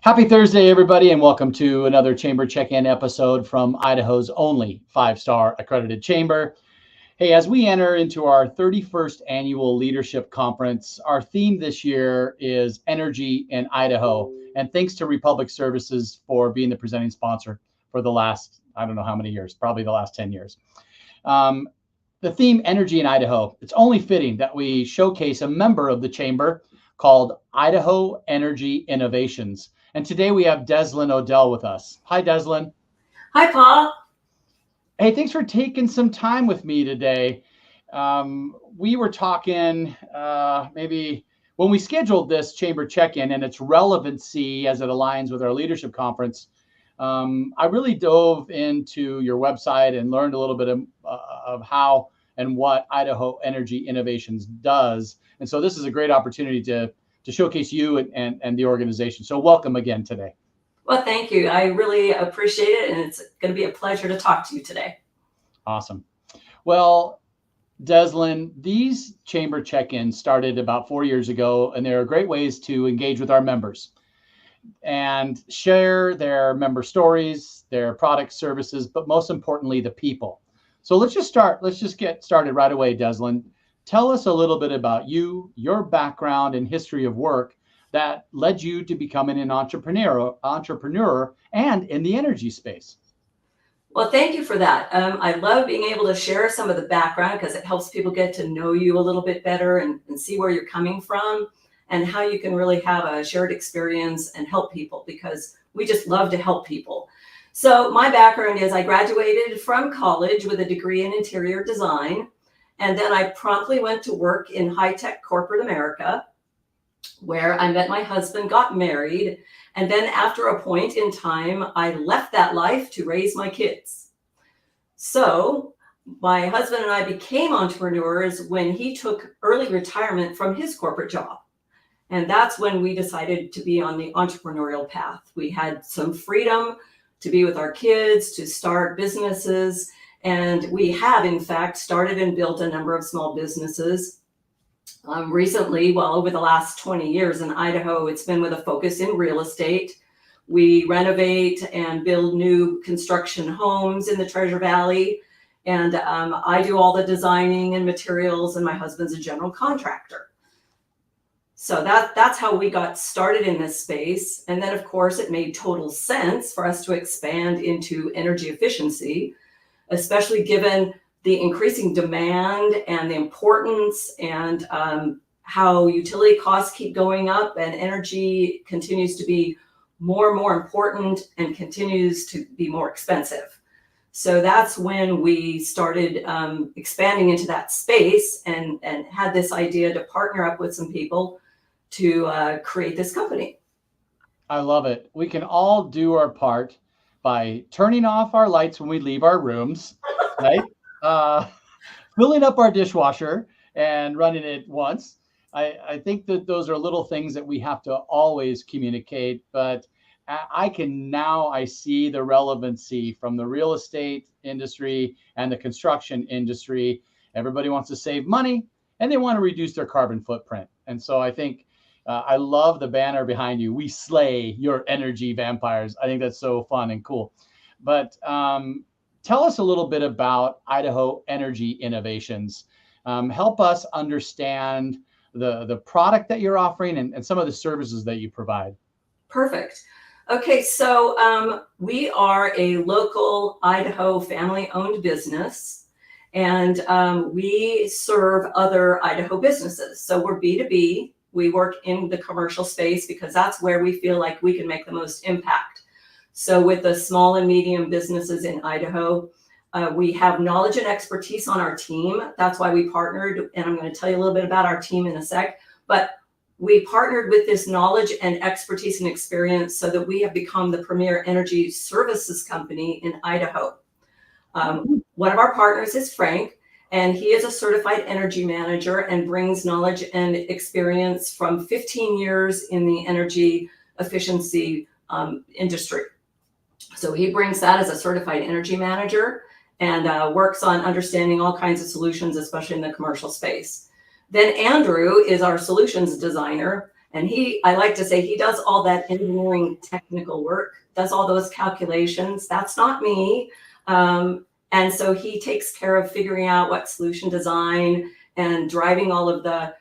Happy Thursday, everybody, and welcome to another Chamber Check-In episode from Idaho's only five-star accredited chamber. Hey, as we enter into our 31st annual leadership conference, our theme this year is Energy in Idaho. And thanks to Republic Services for being the presenting sponsor for the last, I don't know how many years, probably the last 10 years. The theme Energy in Idaho, it's only fitting that we showcase a member of the chamber called Idaho Energy Innovations. And today we have Deslyn O'Dell with us. Hi, Deslyn. Hi, Paul. Hey, thanks for taking some time with me today. We were talking maybe when we scheduled this chamber check-in and its relevancy as it aligns with our leadership conference. I really dove into your website and learned a little bit of how and what Idaho Energy Innovations does. And so this is a great opportunity to showcase you and the organization. So welcome again today. Well, thank you. I really appreciate it. And it's going to be a pleasure to talk to you today. Awesome. Well, Deslyn, these chamber check-ins started about 4 years ago, and they're great ways to engage with our members and share their member stories, their products, services, but most importantly, the people. So let's just get started right away, Deslyn. Tell us a little bit about you, your background and history of work that led you to becoming an entrepreneur and in the energy space. Well, thank you for that. I love being able to share some of the background because it helps people get to know you a little bit better and see where you're coming from and how you can really have a shared experience and help people, because we just love to help people. So my background is I graduated from college with a degree in interior design. And then I promptly went to work in high-tech corporate America, where I met my husband, got married, and then after a point in time, I left that life to raise my kids. So my husband and I became entrepreneurs when he took early retirement from his corporate job. And that's when we decided to be on the entrepreneurial path. We had some freedom to be with our kids, to start businesses. And we have, in fact, started and built a number of small businesses. Recently, well, over the last 20 years in Idaho, it's been with a focus in real estate. We renovate and build new construction homes in the Treasure Valley. And I do all the designing and materials, and my husband's a general contractor. So that's how we got started in this space. And then, of course, it made total sense for us to expand into energy efficiency, especially given the increasing demand and the importance and how utility costs keep going up and energy continues to be more and more important and continues to be more expensive. So that's when we started expanding into that space and had this idea to partner up with some people to create this company. I love it. We can all do our part by turning off our lights when we leave our rooms, right? Filling up our dishwasher and running it once. I think that those are little things that we have to always communicate, but I see the relevancy from the real estate industry and the construction industry. Everybody wants to save money and they want to reduce their carbon footprint. And so I think I love the banner behind you. We slay your energy vampires. I think that's so fun and cool. But tell us a little bit about Idaho Energy Innovations. Help us understand the product that you're offering and some of the services that you provide. Perfect. Okay, so we are a local Idaho family-owned business, and we serve other Idaho businesses. So we're B2B. We work in the commercial space because that's where we feel like we can make the most impact. So with the small and medium businesses in Idaho, we have knowledge and expertise on our team. That's why we partnered, and I'm going to tell you a little bit about our team in a sec. But we partnered with this knowledge and expertise and experience so that we have become the premier energy services company in Idaho. One of our partners is Frank, and he is a certified energy manager and brings knowledge and experience from 15 years in the energy efficiency industry. So he brings that as a certified energy manager and works on understanding all kinds of solutions, especially in the commercial space. Then Andrew is our solutions designer, And I like to say, he does all that engineering technical work, does all those calculations. That's not me. And so he takes care of figuring out what solution design and driving all of the,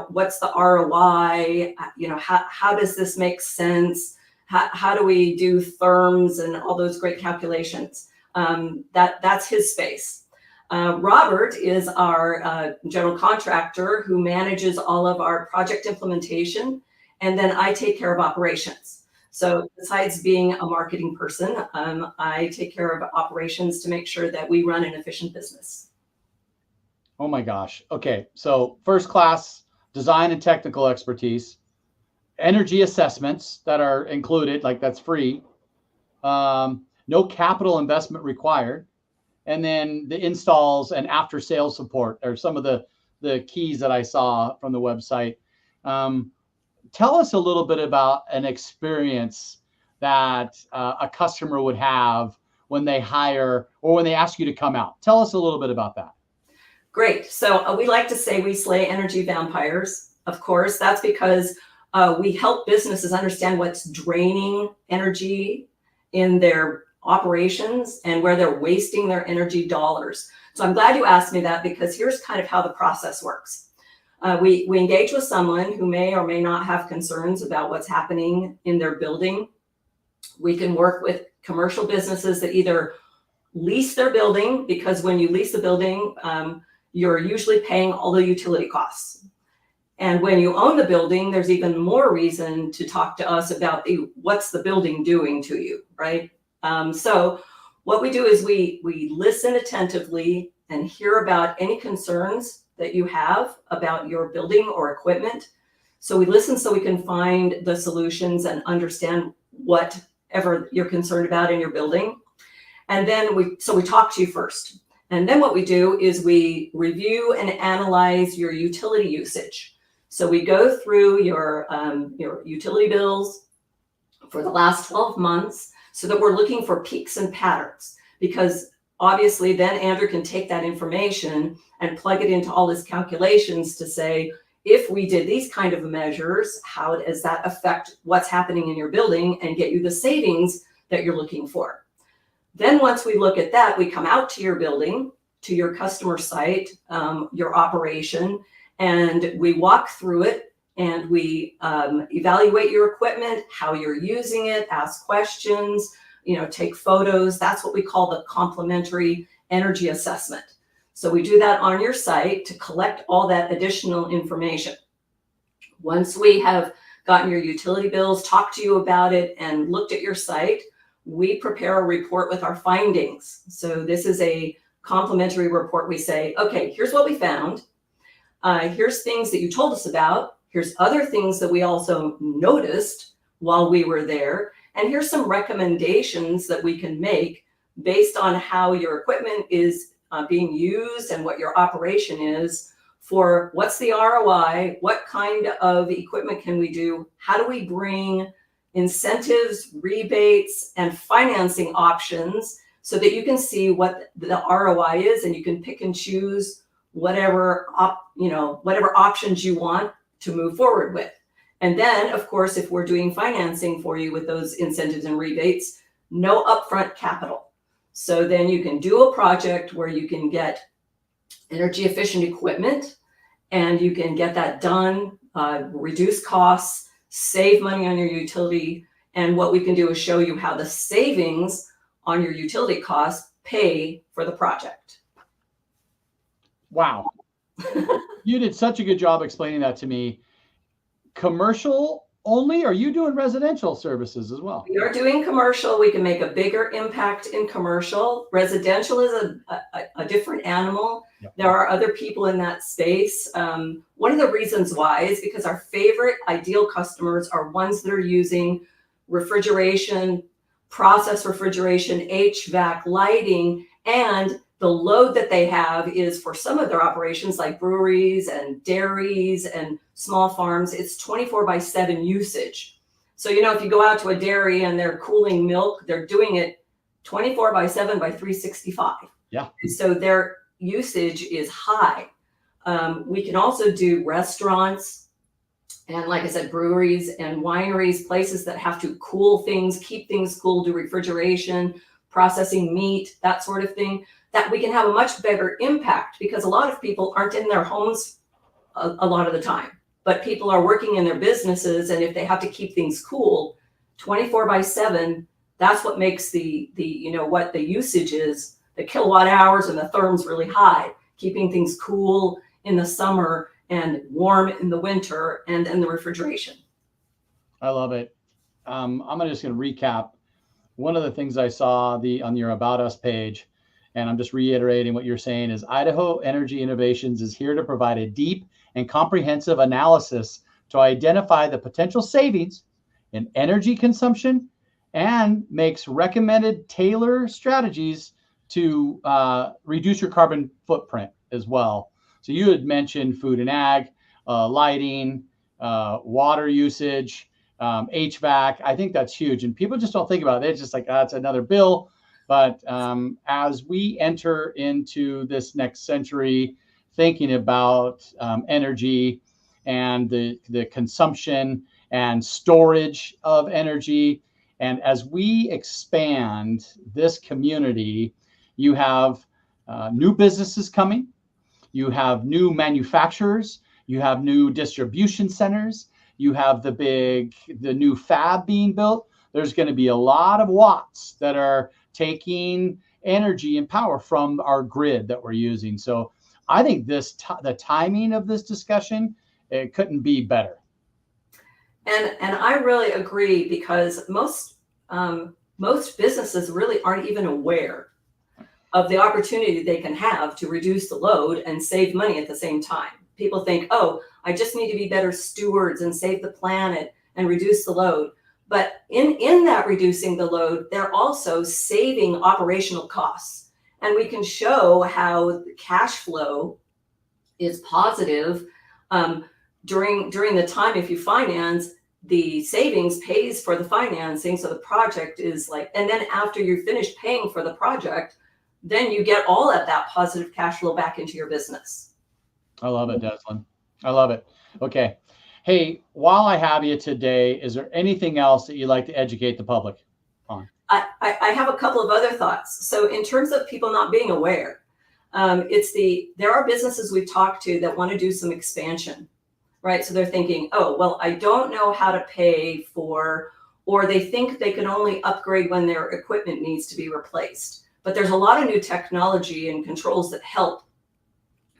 what's the ROI, how does this make sense? How do we do therms and all those great calculations? That's his space. Robert is our general contractor who manages all of our project implementation, and then I take care of operations. So besides being a marketing person, I take care of operations to make sure that we run an efficient business. Oh my gosh. Okay. So first class design and technical expertise, energy assessments that are included, like that's free. No capital investment required. And then the installs and after sales support are some of the keys that I saw from the website. Tell us a little bit about an experience that a customer would have when they hire or when they ask you to come out. Tell us a little bit about that. Great. So we like to say we slay energy vampires. Of course, that's because we help businesses understand what's draining energy in their operations and where they're wasting their energy dollars. So I'm glad you asked me that, because here's kind of how the process works. We engage with someone who may or may not have concerns about what's happening in their building. We can work with commercial businesses that either lease their building, because when you lease a building, you're usually paying all the utility costs. And when you own the building, there's even more reason to talk to us about what's the building doing to you, right? So what we do is we listen attentively and hear about any concerns that you have about your building or equipment. So we listen so we can find the solutions and understand whatever you're concerned about in your building. And then we talk to you first. And then what we do is we review and analyze your utility usage. So we go through your utility bills for the last 12 months so that we're looking for peaks and patterns, because obviously then Andrew can take that information and plug it into all his calculations to say, if we did these kind of measures, how does that affect what's happening in your building and get you the savings that you're looking for? Then once we look at that, we come out to your building, to your customer site, your operation, and we walk through it and we evaluate your equipment, how you're using it, ask questions, take photos. That's what we call the complementary energy assessment. So we do that on your site to collect all that additional information. Once we have gotten your utility bills, talked to you about it, and looked at your site, we prepare a report with our findings. So this is a complimentary report. We say, okay, here's what we found. Here's things that you told us about. Here's other things that we also noticed while we were there. And here's some recommendations that we can make based on how your equipment is being used and what your operation is, for what's the ROI, what kind of equipment can we do, how do we bring incentives, rebates, and financing options so that you can see what the ROI is and you can pick and choose whatever options you want to move forward with. And then, of course, if we're doing financing for you with those incentives and rebates, no upfront capital. So then you can do a project where you can get energy efficient equipment and you can get that done, reduce costs, save money on your utility. And what we can do is show you how the savings on your utility costs pay for the project. Wow. You did such a good job explaining that to me. Commercial only? Are you doing residential services as well? We are doing commercial. We can make a bigger impact in commercial. Residential is a different animal. Yep. There are other people in that space. One of the reasons why is because our favorite ideal customers are ones that are using refrigeration, process refrigeration, HVAC, lighting, and the load that they have is for some of their operations like breweries and dairies and small farms, it's 24/7 usage. So, if you go out to a dairy and they're cooling milk, they're doing it 24/7 by 365. Yeah. And so their usage is high. We can also do restaurants. And like I said, breweries and wineries, places that have to cool things, keep things cool, do refrigeration, processing meat, that sort of thing, that we can have a much better impact, because a lot of people aren't in their homes a lot of the time, but people are working in their businesses. And if they have to keep things cool 24/7, that's what makes what the usage is, the kilowatt hours and the therms really high, keeping things cool in the summer and warm in the winter, and then the refrigeration. I love it. I'm just going to recap one of the things I saw on your About Us page, and I'm just reiterating what you're saying, is Idaho Energy Innovations is here to provide a deep and comprehensive analysis to identify the potential savings in energy consumption and makes recommended tailor strategies to reduce your carbon footprint as well. So you had mentioned food and ag, lighting, water usage, HVAC. I think that's huge, and people just don't think about it. It's just like, that's another bill. But as we enter into this next century, thinking about energy and the consumption and storage of energy, and as we expand this community, you have new businesses coming, you have new manufacturers, you have new distribution centers, you have the new fab being built. There's going to be a lot of watts that are taking energy and power from our grid that we're using. So I think the timing of this discussion, it couldn't be better. And I really agree, because most businesses really aren't even aware of the opportunity they can have to reduce the load and save money at the same time. People think, oh, I just need to be better stewards and save the planet and reduce the load. But in that reducing the load, they're also saving operational costs. And we can show how the cash flow is positive during the time. If you finance, the savings pays for the financing. So the project is like, and then after you're finished paying for the project, then you get all of that positive cash flow back into your business. I love it, Deslyn. I love it. Okay. Hey, while I have you today, is there anything else that you'd like to educate the public on? I have a couple of other thoughts. So in terms of people not being aware, there are businesses we've talked to that want to do some expansion, right? So they're thinking, oh, well, I don't know how to pay for, or they think they can only upgrade when their equipment needs to be replaced. But there's a lot of new technology and controls that help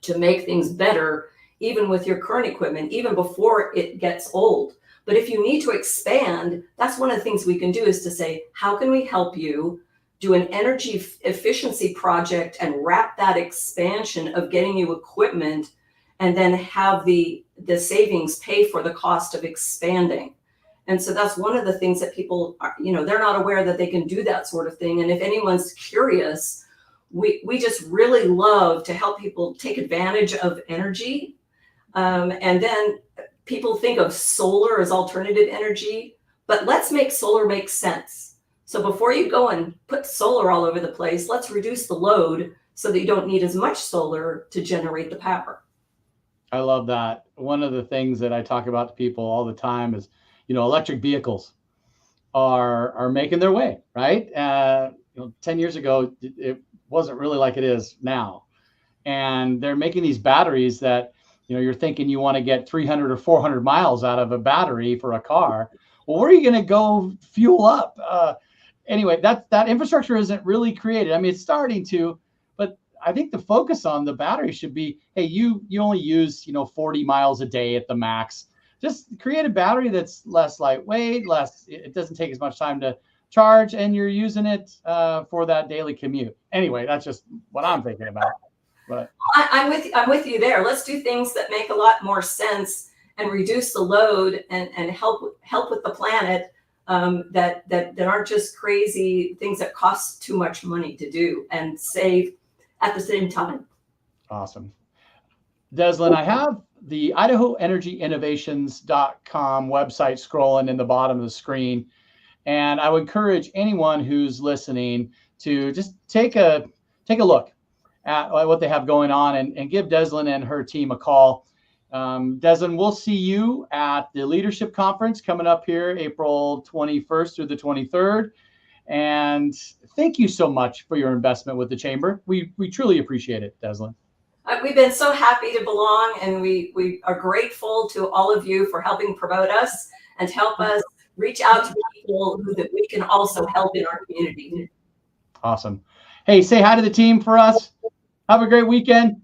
to make things better, even with your current equipment, even before it gets old. But if you need to expand, that's one of the things we can do, is to say, how can we help you do an energy efficiency project and wrap that expansion of getting you equipment, and then have the savings pay for the cost of expanding. And so that's one of the things that people are, they're not aware that they can do that sort of thing. And if anyone's curious, we just really love to help people take advantage of energy. And then people think of solar as alternative energy, but let's make solar make sense. So before you go and put solar all over the place, let's reduce the load so that you don't need as much solar to generate the power. I love that. One of the things that I talk about to people all the time is, electric vehicles are making their way, right? 10 years ago, it wasn't really like it is now. And they're making these batteries that, you're thinking you want to get 300 or 400 miles out of a battery for a car. Well, where are you going to go fuel up? Anyway, that infrastructure isn't really created. I mean, it's starting to, but I think the focus on the battery should be, hey, you only use, 40 miles a day at the max. Just create a battery that's less lightweight, it doesn't take as much time to charge, and you're using it for that daily commute. Anyway, that's just what I'm thinking about. But I'm with you there. Let's do things that make a lot more sense and reduce the load and help with the planet, that aren't just crazy things that cost too much money to do and save at the same time. Awesome. Deslyn, I have the Idaho Energy Innovations.com website scrolling in the bottom of the screen. And I would encourage anyone who's listening to just take a look at what they have going on, and give Deslyn and her team a call. Deslyn, we'll see you at the Leadership Conference coming up here April 21st through the 23rd. And thank you so much for your investment with the Chamber. We truly appreciate it, Deslyn. We've been so happy to belong, and we are grateful to all of you for helping promote us and to help us reach out to people that we can also help in our community. Awesome. Hey, say hi to the team for us. Have a great weekend.